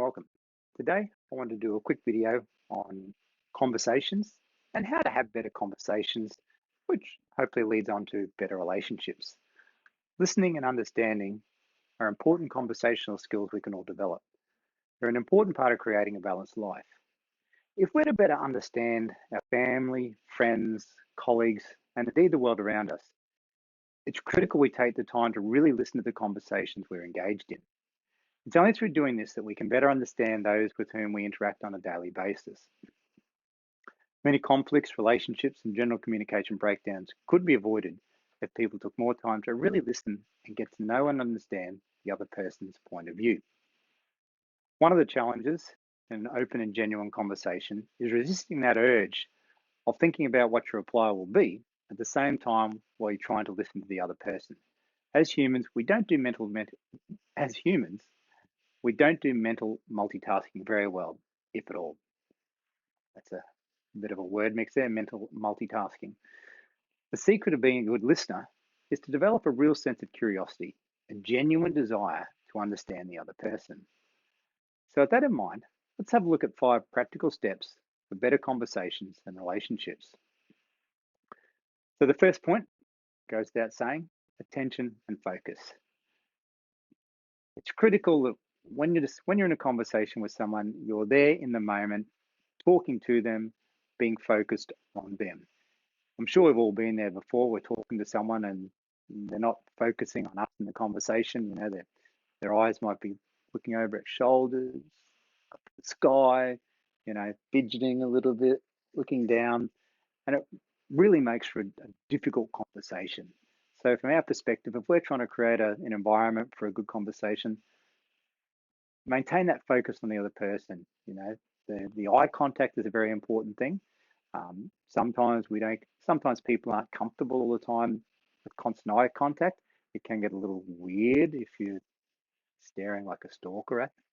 welcome. Today, I want to do a quick video on conversations and how to have better conversations, which hopefully leads on to better relationships. Listening and understanding are important conversational skills we can all develop. They're an important part of creating a balanced life. If we're to better understand our family, friends, colleagues, and indeed the world around us, it's critical we take the time to really listen to the conversations we're engaged in. It's only through doing this that we can better understand those with whom we interact on a daily basis. Many conflicts, relationships, and general communication breakdowns could be avoided if people took more time to really listen and get to know and understand the other person's point of view. One of the challenges in an open and genuine conversation is resisting that urge of thinking about what your reply will be at the same time while you're trying to listen to the other person. As humans, we don't do mental multitasking very well, if at all. That's a bit of a word mix there, mental multitasking. The secret of being a good listener is to develop a real sense of curiosity, a genuine desire to understand the other person. So, with that in mind, let's have a look at 5 practical steps for better conversations and relationships. So, the first point goes without saying, attention and focus. It's critical that when you're in a conversation with someone, you're there in the moment, talking to them, being focused on them. I'm sure we've all been there before. We're talking to someone and they're not focusing on us in the conversation. You know, their eyes might be looking over at shoulders, up at the sky, fidgeting a little bit, looking down, and it really makes for a difficult conversation. So from our perspective, if we're trying to create an environment for a good conversation, maintain that focus on the other person. The eye contact is a very important thing. Sometimes people aren't comfortable all the time with constant eye contact. It can get a little weird if you're staring like a stalker at them.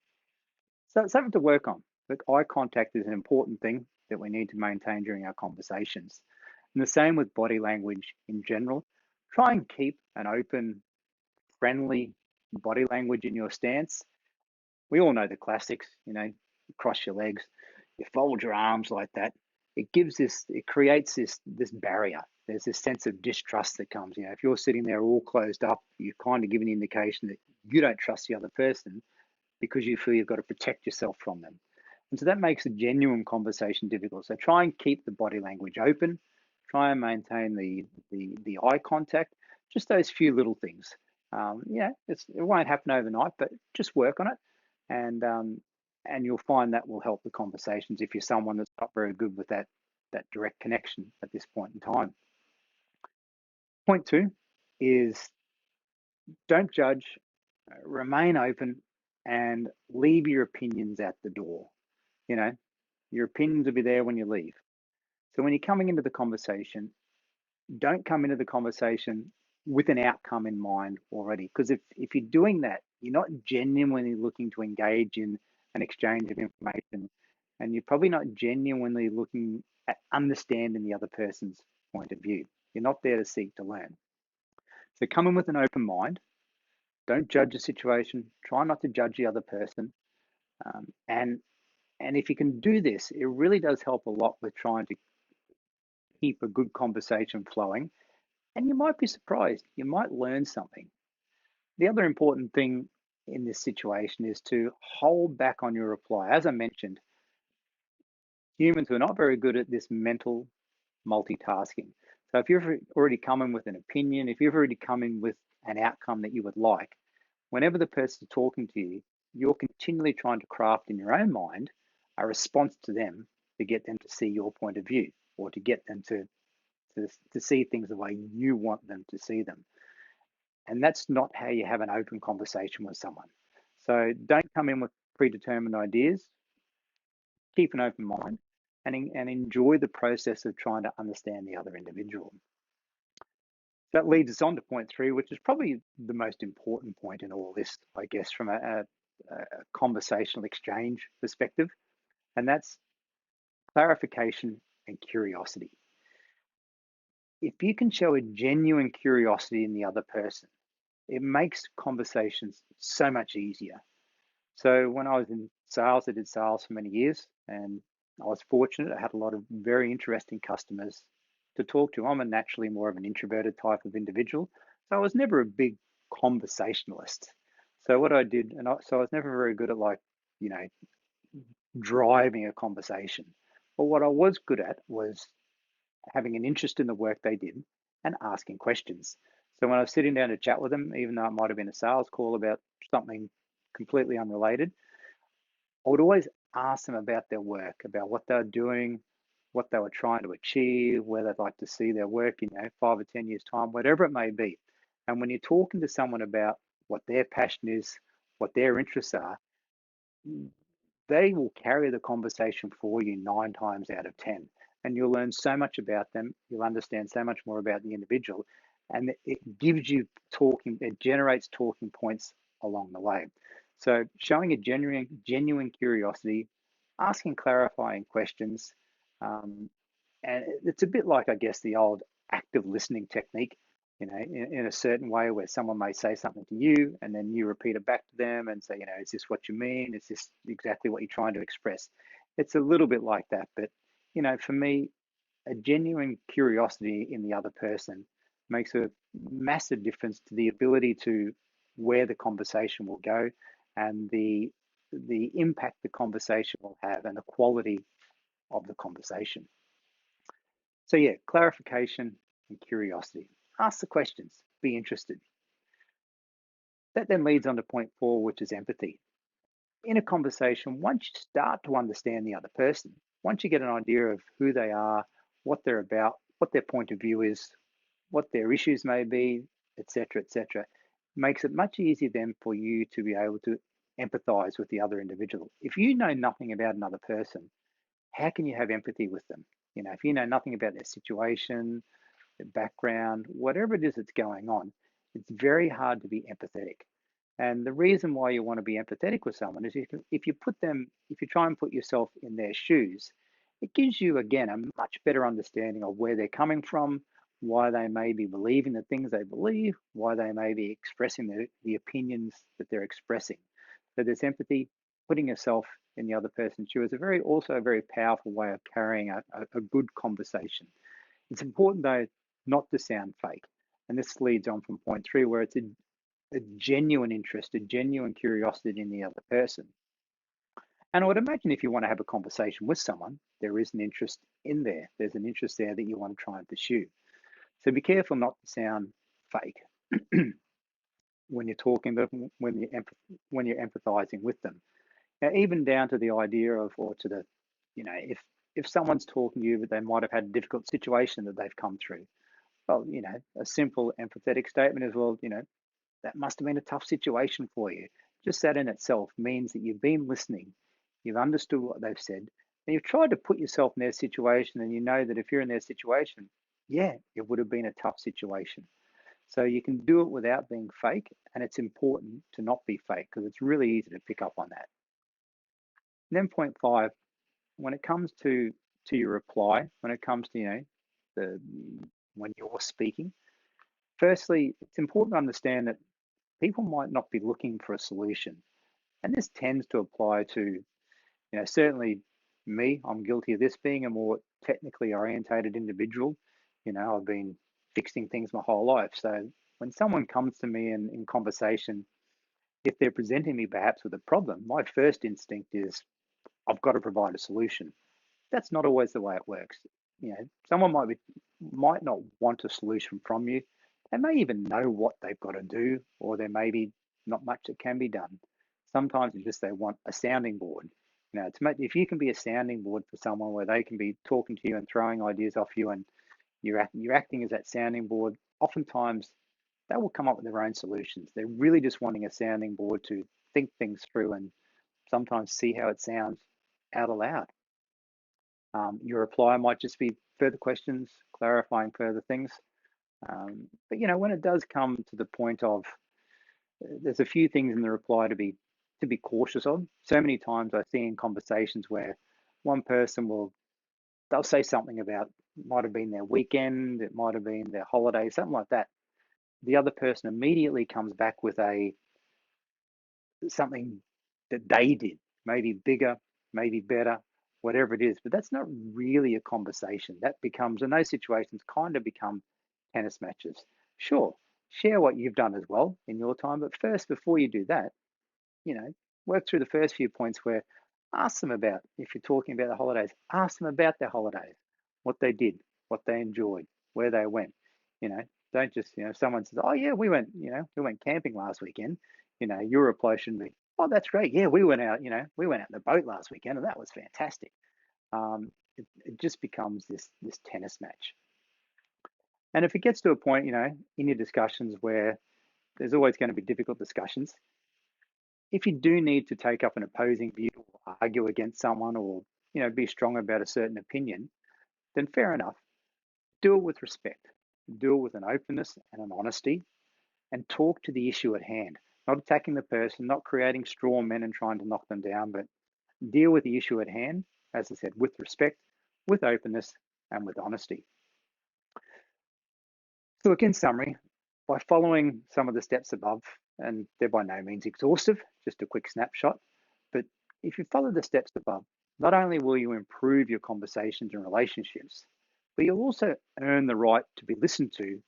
So it's something to work on. But eye contact is an important thing that we need to maintain during our conversations. And the same with body language in general. Try and keep an open, friendly body language in your stance. We all know the classics, you cross your legs, you fold your arms like that. It creates this barrier. There's this sense of distrust that comes. If you're sitting there all closed up, you kind of give an indication that you don't trust the other person because you feel you've got to protect yourself from them. And so that makes a genuine conversation difficult. So try and keep the body language open. Try and maintain the eye contact. Just those few little things. It won't happen overnight, but just work on it, and you'll find that will help the conversations if you're someone that's not very good with that direct connection at this point in time. Point 2 is don't judge, remain open, and leave your opinions at the door. Your opinions will be there when you leave. So when you're coming into the conversation, don't come into the conversation with an outcome in mind already. Because if you're doing that, you're not genuinely looking to engage in an exchange of information, and you're probably not genuinely looking at understanding the other person's point of view. You're not there to seek to learn. So come in with an open mind. Don't judge the situation. Try not to judge the other person. And if you can do this, it really does help a lot with trying to keep a good conversation flowing. And you might be surprised. You might learn something. The other important thing in this situation is to hold back on your reply. As I mentioned, humans are not very good at this mental multitasking. So if you've already come in with an opinion, if you've already come in with an outcome that you would like, whenever the person's talking to you, you're continually trying to craft in your own mind a response to them to get them to see your point of view, or to get them to see things the way you want them to see them. And that's not how you have an open conversation with someone. So don't come in with predetermined ideas. Keep an open mind and enjoy the process of trying to understand the other individual. That leads us on to point 3, which is probably the most important point in all this, I guess, from a conversational exchange perspective, and that's clarification and curiosity. If you can show a genuine curiosity in the other person, it makes conversations so much easier. So when I was in sales, I did sales for many years, and I was fortunate. I had a lot of very interesting customers to talk to. I'm a naturally more of an introverted type of individual, so I was never a big conversationalist. So what I did, so I was never very good at like, you know, driving a conversation. But what I was good at was having an interest in the work they did and asking questions. So when I was sitting down to chat with them, even though it might have been a sales call about something completely unrelated, I would always ask them about their work, about what they're doing, what they were trying to achieve, where they'd like to see their work in 5 or 10 years' time, whatever it may be. And when you're talking to someone about what their passion is, what their interests are, they will carry the conversation for you 9 times out of 10. And you'll learn so much about them. You'll understand so much more about the individual. And it gives you it generates talking points along the way. So showing a genuine curiosity, asking clarifying questions, um, and it's a bit like, I guess, the old active listening technique, in a certain way where someone may say something to you and then you repeat it back to them and say, is this what you mean? Is this exactly what you're trying to express? It's a little bit like that. But, for me, a genuine curiosity in the other person makes a massive difference to the ability to where the conversation will go and the impact the conversation will have and the quality of the conversation. So yeah, clarification and curiosity. Ask the questions, be interested. That then leads on to point 4, which is empathy. In a conversation, once you start to understand the other person, once you get an idea of who they are, what they're about, what their point of view is, what their issues may be, etc., makes it much easier then for you to be able to empathize with the other individual. If you know nothing about another person, how can you have empathy with them? If you know nothing about their situation, their background, whatever it is that's going on, it's very hard to be empathetic. And the reason why you want to be empathetic with someone is if you try and put yourself in their shoes, it gives you, again, a much better understanding of where they're coming from, why they may be believing the things they believe, why they may be expressing the opinions that they're expressing. So there's empathy. Putting yourself in the other person's shoe is also a very powerful way of carrying a good conversation. It's important, though, not to sound fake. And this leads on from point 3, where it's a genuine interest, a genuine curiosity in the other person. And I would imagine if you want to have a conversation with someone, there is an interest in there. There's an interest there that you want to try and pursue. So be careful not to sound fake when you're talking, but when you're empathizing with them. Now, even down to the idea of, or to the, if someone's talking to you, but they might have had a difficult situation that they've come through. Well, a simple empathetic statement is, well, that must have been a tough situation for you. Just that in itself means that you've been listening, you've understood what they've said, and you've tried to put yourself in their situation, and you know that if you're in their situation, yeah, it would have been a tough situation. So you can do it without being fake, and it's important to not be fake because it's really easy to pick up on that. And then point 5, when it comes to your reply, when it comes to the when you're speaking, firstly, it's important to understand that people might not be looking for a solution. And this tends to apply to, certainly me, I'm guilty of this, being a more technically orientated individual. I've been fixing things my whole life. So when someone comes to me in conversation, if they're presenting me perhaps with a problem, my first instinct is I've got to provide a solution. That's not always the way it works. Someone might not want a solution from you. They may even know what they've got to do, or there may be not much that can be done. Sometimes it's just they want a sounding board. If you can be a sounding board for someone where they can be talking to you and throwing ideas off you, and you're acting as that sounding board, oftentimes they will come up with their own solutions. They're really just wanting a sounding board to think things through and sometimes see how it sounds out aloud. Your reply might just be further questions, clarifying further things. But when it does come to the point of, there's a few things in the reply to be cautious of. So many times I see in conversations where one person they'll say something about, might have been their weekend, it might have been their holiday, something like that. The other person immediately comes back with something that they did, maybe bigger, maybe better, whatever it is. But that's not really a conversation. That becomes, in those situations, kind of become tennis matches. Sure, share what you've done as well in your time, but first, before you do that, you know, work through the first few points where ask them about, if you're talking about the holidays, ask them about their holidays, what they did, what they enjoyed, where they went. You know, don't just, if someone says, oh yeah, we went camping last weekend, your reply shouldn't be, oh, that's great. Yeah, we went out, we went out in the boat last weekend and that was fantastic. It just becomes this tennis match. And if it gets to a point, in your discussions where there's always going to be difficult discussions, if you do need to take up an opposing view or argue against someone or be strong about a certain opinion, then fair enough. Do it with respect. Do it with an openness and an honesty, and talk to the issue at hand. Not attacking the person, not creating straw men and trying to knock them down, but deal with the issue at hand, as I said, with respect, with openness, and with honesty. So, look, in summary, by following some of the steps above, and they're by no means exhaustive, just a quick snapshot, but if you follow the steps above, not only will you improve your conversations and relationships, but you'll also earn the right to be listened to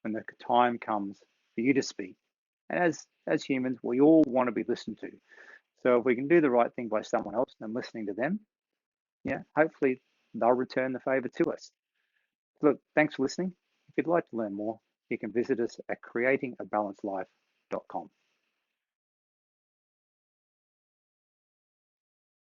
when the time comes for you to speak. And as humans, we all want to be listened to. So if we can do the right thing by someone else and listening to them, hopefully they'll return the favor to us. Look, thanks for listening. If you'd like to learn more, you can visit us at creatingabalancedlife.com.